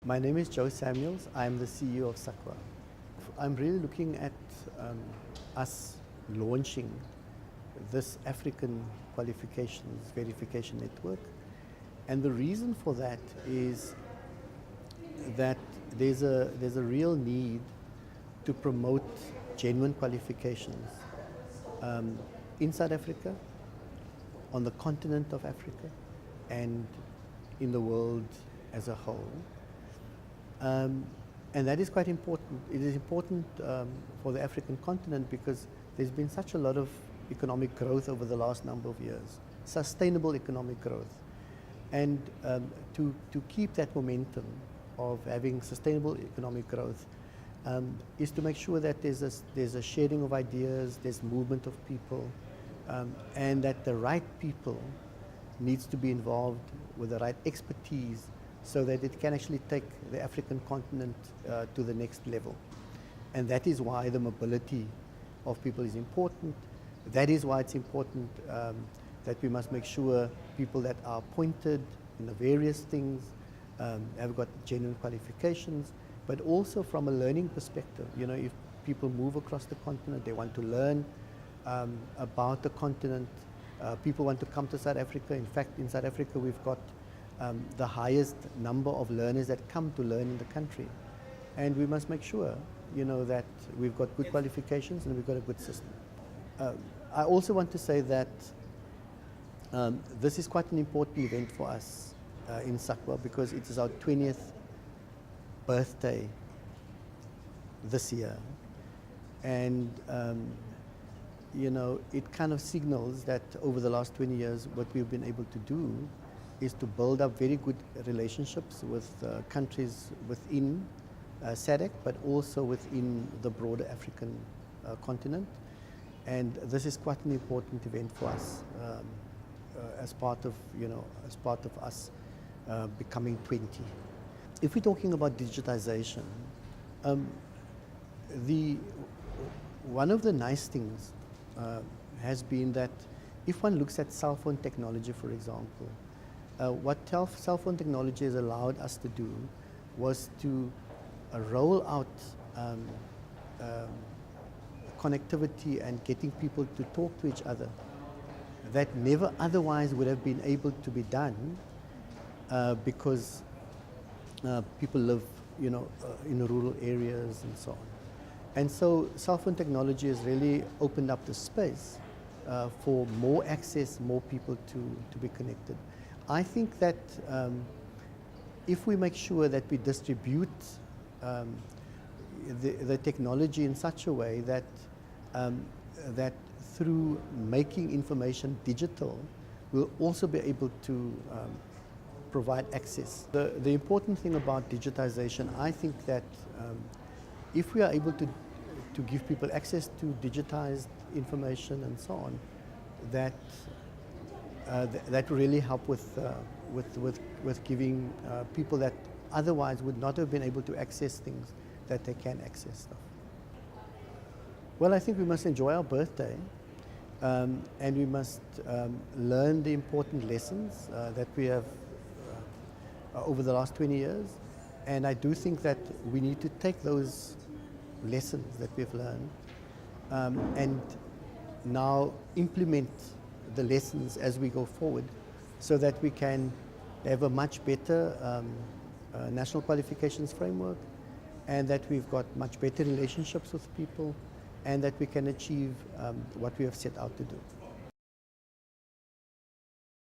My name is Joe Samuels. I'm the CEO of SAQA. I'm really looking at us launching this African qualifications verification network. And the reason for that is that there's a real need to promote genuine qualifications in South Africa, on the continent of Africa, and in the world as a whole. And that is quite important. It is important for the African continent because there's been such a lot of economic growth over the last number of years, sustainable economic growth. And to keep that momentum of having sustainable economic growth is to make sure that there's a sharing of ideas, there's movement of people, and that the right people needs to be involved with the right expertise so that it can actually take the African continent to the next level. And that is why the mobility of people is important. That is why it's important that we must make sure people that are appointed in the various things have got genuine qualifications, but also from a learning perspective. You know, if people move across the continent, they want to learn about the continent. People want to come to South Africa. In fact, in South Africa, we've got the highest number of learners that come to learn in the country. And we must make sure, you know, that we've got good qualifications and we've got a good system. I also want to say that this is quite an important event for us in SAQA because it is our 20th birthday this year. And you know, it kind of signals that over the last 20 years, what we've been able to do is to build up very good relationships with countries within SADC, but also within the broader African continent. And this is quite an important event for us as part of, you know, as part of us becoming 20. If we're talking about digitization, one of the nice things has been that if one looks at cell phone technology, for example, what cell phone technology has allowed us to do was to roll out connectivity and getting people to talk to each other that never otherwise would have been able to be done because people live, you know, in rural areas and so on. And so cell phone technology has really opened up the space for more access, more people to be connected. I think that if we make sure that we distribute the technology in such a way that that through making information digital, we'll also be able to provide access. The important thing about digitization, I think that if we are able to give people access to digitized information and so on, that will really help with giving people that otherwise would not have been able to access things, that they can access stuff. Well, I think we must enjoy our birthday and we must learn the important lessons that we have over the last 20 years. And I do think that we need to take those lessons that we've learned and now implement the lessons as we go forward so that we can have a much better national qualifications framework and that we've got much better relationships with people and that we can achieve what we have set out to do.